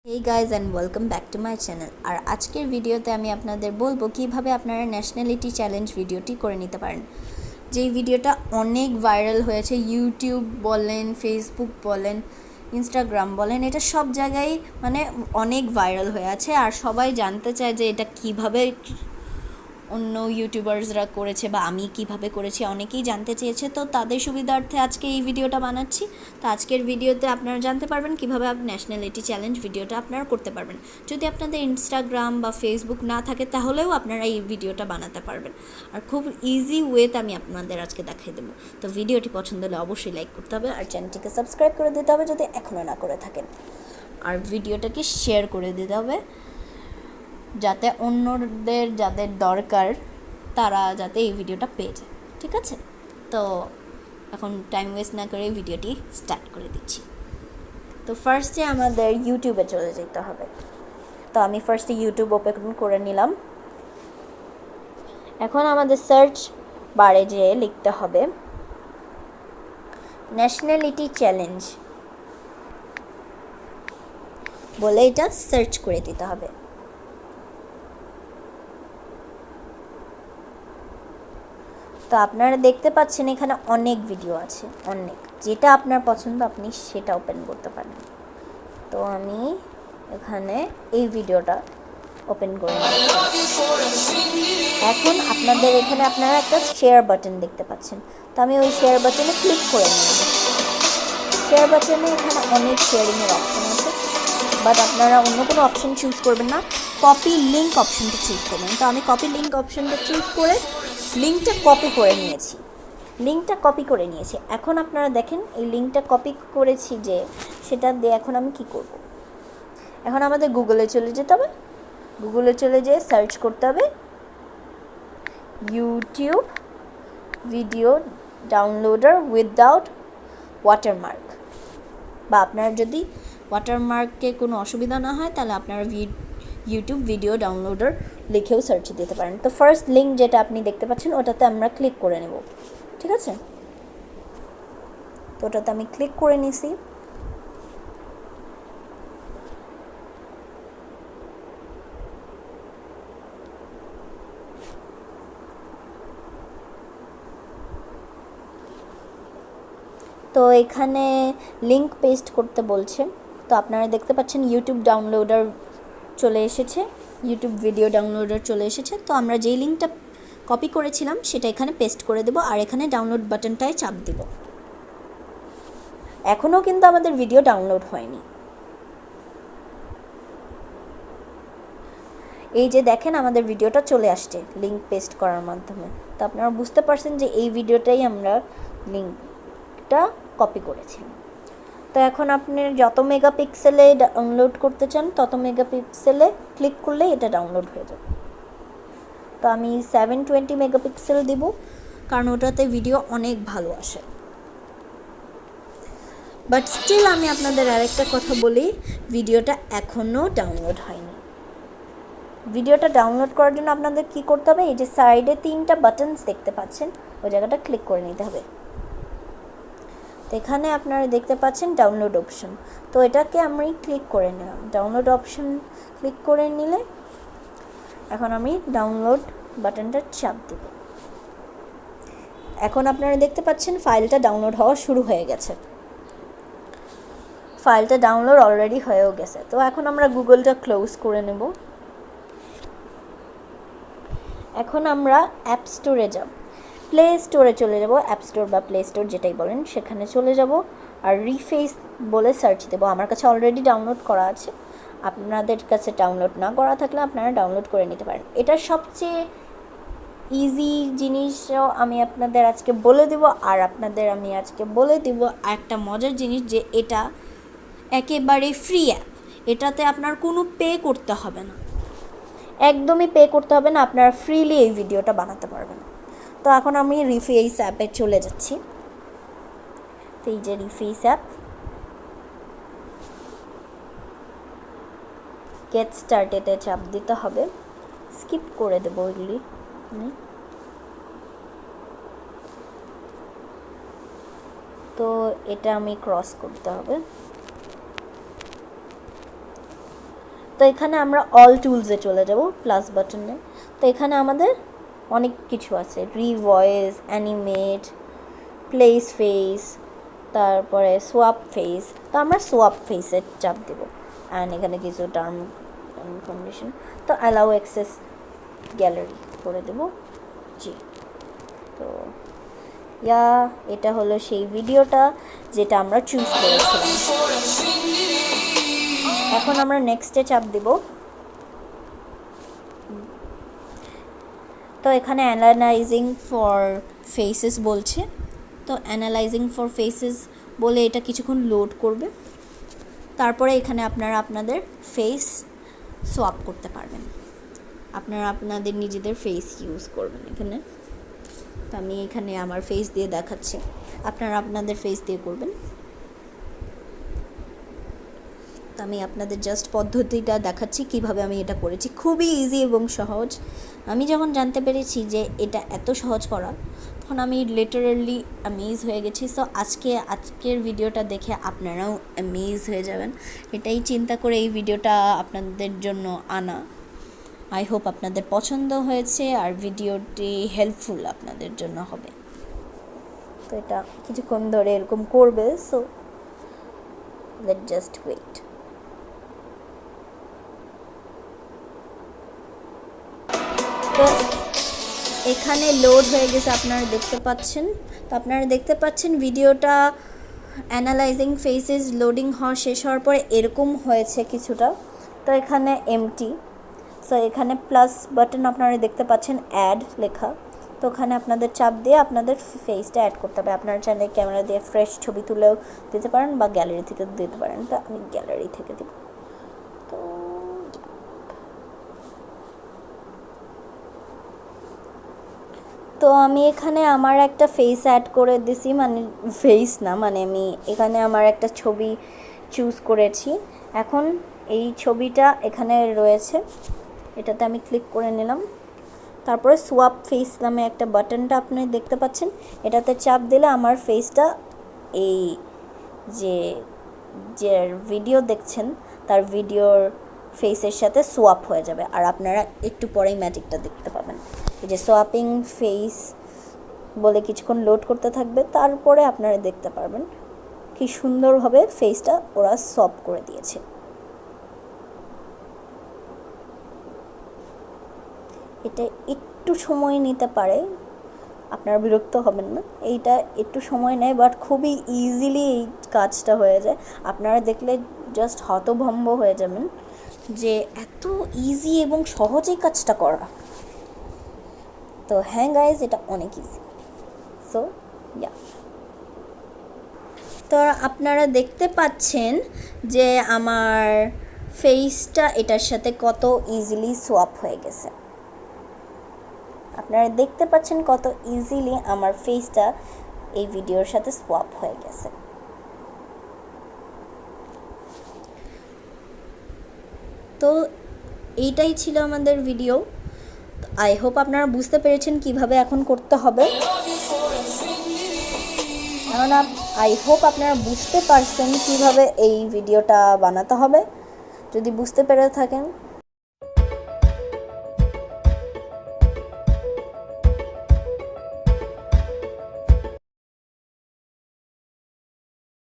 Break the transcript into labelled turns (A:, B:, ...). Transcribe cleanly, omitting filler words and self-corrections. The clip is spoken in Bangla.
A: Hey guys and welcome back to my channel আর আজকের ভিডিওতে আমি আপনাদের বলবো কিভাবে আপনারা ন্যাশনালিটি চ্যালেঞ্জ ভিডিওটি করে নিতে পারেন। যেই ভিডিওটা অনেক ভাইরাল হয়েছে, ইউটিউব বলেন, ফেসবুক বলেন, ইনস্টাগ্রাম বলেন, এটা সব জায়গায় মানে অনেক ভাইরাল হয়ে আছে। আর সবাই জানতে চায় যে এটা কিভাবে অন্য ইউটিউবার্সরা করেছে বা আমি কিভাবে করেছি, অনেকেই জানতে চেয়েছে। তো তাদের সুবিধার্থে আজকে এই ভিডিওটা বানাচ্ছি। তো আজকের ভিডিওতে আপনারা জানতে পারবেন কিভাবে ন্যাশনালিটি চ্যালেঞ্জ ভিডিওটা আপনারা করতে পারবেন। যদি আপনাদের ইনস্টাগ্রাম বা ফেসবুক না থাকে তাহলেও আপনারা এই ভিডিওটা বানাতে পারবেন। আর খুব ইজি ওয়েতে আমি আপনাদের আজকে দেখিয়ে দেবো। তো ভিডিওটি পছন্দ হলে অবশ্যই লাইক করতে হবে আর চ্যানেলটিকে সাবস্ক্রাইব করে দিতে হবে যদি এখনও না করে থাকেন। আর ভিডিওটাকে শেয়ার করে দিতে হবে যাতে অন্যদের যাদের দরকার তারা যাতে এই ভিডিওটা পেয়ে যায়। ঠিক আছে, তো এখন টাইম ওয়েস্ট না করে ভিডিওটি স্টার্ট করে দিচ্ছি। তো ফার্স্টে আমাদের ইউটিউবে চলে যেতে হবে। তো আমি ফার্স্টে ইউটিউব ওপেন করে নিলাম। এখন আমাদের সার্চ বারে যেয়ে লিখতে হবে ন্যাশনালিটি চ্যালেঞ্জ বলে এটা সার্চ করে দিতে হবে। তো আপনারা দেখতে পাচ্ছেন এখানে অনেক ভিডিও আছে, অনেক, যেটা আপনার পছন্দ আপনি সেটা ওপেন করতে পারেন। তো আমি এখানে এই ভিডিওটা ওপেন করে নিচ্ছি। এখন আপনাদের এখানে আপনারা একটা শেয়ার বাটন দেখতে পাচ্ছেন। তো আমি ওই শেয়ার বাটনে ক্লিক করে নিব। শেয়ার বাটনে এখানে অনেক শেয়ারিংয়ের অপশন আছে, বাট আপনারা অন্য কোনো অপশন চুজ করবেন না, কপি লিঙ্ক অপশনটা চুজ করবেন। তো আমি কপি লিঙ্ক অপশনটা চুজ করে লিঙ্কটা কপি করে নিয়েছি। এখন আপনারা দেখেন এই লিঙ্কটা কপি করেছি যে, সেটা দিয়ে এখন আমি কি করব। এখন আমাদের গুগলে চলে যেতে হবে। গুগলে চলে যেয়ে সার্চ করতে হবে YouTube video downloader without watermark. বা আপনার যদি ওয়াটারমার্কে কোনো অসুবিধা না হয় তাহলে আপনারা ইউটিউব ভিডিও ডাউনলোডার লিখেও সার্চ দিতে পারেন। তো ফার্স্ট লিঙ্ক যেটা আপনি দেখতে পাচ্ছেন ওটাতে আমরা ক্লিক করে নেব। ঠিক আছে, তো ওটাতে আমি ক্লিক করে নিছি। তো এখানে লিঙ্ক পেস্ট করতে বলছে। তো আপনারা দেখতে পাচ্ছেন ইউটিউব ডাউনলোডার চলে এসেছে, ইউটিউব ভিডিও ডাউনলোডার চলে এসেছে। তো আমরা যেই লিঙ্কটা কপি করেছিলাম সেটা এখানে পেস্ট করে দেব আর এখানে ডাউনলোড বাটনটায় চাপ দেব। এখনও কিন্তু আমাদের ভিডিও ডাউনলোড হয়নি। এই যে দেখেন আমাদের ভিডিওটা চলে আসছে লিঙ্ক পেস্ট করার মাধ্যমে। তো আপনারা বুঝতে পারছেন যে এই ভিডিওটাই আমরা লিঙ্কটা কপি করেছি। তো এখন আপনি যত মেগাপিক্সেলে ডাউনলোড করতে চান তত মেগাপিক্সেলে ক্লিক করলে এটা ডাউনলোড হয়ে যাবে। তো আমি 720 মেগাপিক্সেল দিব, কারণ ওটাতে ভিডিও অনেক ভালো আসে। বাট স্টিল আমি আপনাদের আরেকটা কথা বলি, ভিডিওটা এখনও ডাউনলোড হয়নি। ভিডিওটা ডাউনলোড করার জন্য আপনাদের কি করতে হবে, এই যে সাইডে 3টা বাটনস দেখতে পাচ্ছেন ওই জায়গাটা ক্লিক করে নিতে হবে। তো এখানে আপনারা দেখতে পাচ্ছেন ডাউনলোড অপশন। তো এটাকে আমি ক্লিক করে নিলাম। ডাউনলোড অপশন ক্লিক করে নিলে এখন আমি ডাউনলোড বাটনটা চাপ দেব। এখন আপনারা দেখতে পাচ্ছেন ফাইলটা ডাউনলোড হওয়া শুরু হয়ে গেছে। ফাইলটা ডাউনলোড অলরেডি হয়েও গেছে। তো এখন আমরা গুগলটা ক্লোজ করে নেব। এখন আমরা অ্যাপ স্টোরে যাব, প্লে স্টোরে চলে যাব, অ্যাপ স্টোর বা প্লে স্টোর যেটাই বলেন সেখানে চলে যাব আর রিফেস বলে সার্চ দেব। আমার কাছে অলরেডি ডাউনলোড করা আছে, আপনাদের কাছে ডাউনলোড না করা থাকলে আপনারা ডাউনলোড করে নিতে পারেন। এটার সবচেয়ে ইজি জিনিসও আমি আপনাদের আজকে বলে দেব। আর আমি আজকে বলে দেব একটা মজার জিনিস, যে এটা একেবারে ফ্রি অ্যাপ। এটাতে আপনার কোনো পে করতে হবে না, একদমই পে করতে হবে না, আপনারা ফ্রিলি এই ভিডিওটা বানাতে পারবেন। তো এখন আমি রিফেস অ্যাপে চলে যাচ্ছি। তো এই যে রিফেস অ্যাপ, গেট স্টার্টেডে চাপ দিতে হবে। স্কিপ করে দেবো ওইগুলি। তো এটা আমি ক্রস করতে হবে। তো এখানে আমরা অল টুলসে চলে যাব, প্লাস বাটনে। তো এখানে আমাদের অনেক কিছু আছে, রিভয়েস, অ্যানিমেট, প্লেস ফেস, তারপরে সোয়াপ ফেস। তো আমরা সোয়াপ ফেসে চাপ দেব। অ্যান্ড এখানে কিছু টার্ম অ্যান্ড কন্ডিশন, তো অ্যালাউ অ্যাক্সেস গ্যালারি করে দেব। জি, তো এটা হলো সেই ভিডিওটা যেটা আমরা চুজ করেছিলাম। এখন আমরা নেক্সটে চাপ দেব। তো এখানে অ্যানালাইজিং ফর ফেসেস বলছে, তো অ্যানালাইজিং ফর ফেসেস বলে এটা কিছুক্ষণ লোড করবে। তারপরে এখানে আপনারা আপনাদের ফেস সোয়াপ করতে পারবেন, আপনারা আপনাদের নিজেদের ফেস ইউজ করবেন এখানে। তো আমি এখানে আমার ফেস দিয়ে দেখাচ্ছি, আপনারা আপনাদের ফেস দিয়ে করবেন। তো আমি আপনাদের জাস্ট পদ্ধতিটা দেখাচ্ছি কিভাবে আমি এটা করেছি, খুবই ইজি এবং সহজ। আমি যখন জানতে পেরেছি যে এটা এত সহজ করা, তখন আমি লিটারালি অ্যামেজ হয়ে গেছি। সো আজকের ভিডিওটা দেখে আপনারাও অ্যামেজ হয়ে যাবেন, এটাই চিন্তা করে এই ভিডিওটা আপনাদের জন্য আনা। আই হোপ আপনাদের পছন্দ হয়েছে আর ভিডিওটি হেল্পফুল আপনাদের জন্য হবে। তো এটা কিছুক্ষণ ধরে এরকম করবে, সো লেট জাস্ট ওয়েট। তো এখানে লোড হয়ে গেছে, আপনারা দেখতে পাচ্ছেন। তো আপনারা দেখতে পাচ্ছেন ভিডিওটা অ্যানালাইজিং ফেসেস লোডিং হওয়া শেষ হওয়ার পরে এরকম হয়েছে কিছুটা। তো এখানে এমটি, সো এখানে প্লাস বাটন আপনারা দেখতে পাচ্ছেন অ্যাড লেখা। তো ওখানে আপনাদের চাপ দিয়ে আপনাদের ফেসটা অ্যাড করতে হবে। আপনারা চাইলে ক্যামেরা দিয়ে ফ্রেশ ছবি তুলেও দিতে পারেন বা গ্যালারি থেকে দিতে পারেন। তো আমি গ্যালারি থেকে দেব। তো আমি এখানে আমার একটা ফেস অ্যাড করে দিছি, মানে ফেস না, মানে আমি এখানে আমার একটা ছবি চুজ করেছি। এখন এই ছবিটা এখানে রয়েছে, এটাতে আমি ক্লিক করে নিলাম। তারপরে সোয়াপ ফেস নামে একটা বাটনটা আপনি দেখতে পাচ্ছেন, এটাতে চাপ দিলে আমার ফেসটা এই যে ভিডিও দেখছেন তার ভিডিওর ফেসের সাথে সোয়াপ হয়ে যাবে। আর আপনারা একটু পরেই ম্যাজিকটা দেখতে পাবেন, এই যে সোয়াপিং ফেস বলে কিছুক্ষণ লোড করতে থাকবে, তারপরে আপনারা দেখতে পারবেন কি সুন্দরভাবে ফেসটা ওরা সোয়াপ করে দিয়েছে। এটা একটু সময় নিতে পারে, আপনারা বিরক্ত হবেন না, এইটা একটু সময় নেয়, বাট খুবই ইজিলি এই কাজটা হয়ে যায়। আপনারা দেখলে জাস্ট হতভম্ব হয়ে যাবেন যে এত ইজি এবং সহজেই কাজটা করা। তো হ্যাঁ গাইজ, এটা অনেক ইজি। সো তো আপনারা দেখতে পাচ্ছেন যে আমার ফেসটা এটার সাথে কত ইজিলি সোয়াপ হয়ে গেছে। আপনারা দেখতে পাচ্ছেন কত ইজিলি আমার ফেসটা এই ভিডিওর সাথে সোয়াপ হয়ে গেছে। তো এইটাই ছিল আমাদের ভিডিও। আই হোপ আপনারা বুঝতে পেরেছেন কিভাবে এখন করতে হবে। আই হোপ আপনারা বুঝতে পারছেন কিভাবে এই ভিডিওটা বানাতে হবে। যদি বুঝতে পেরে থাকেন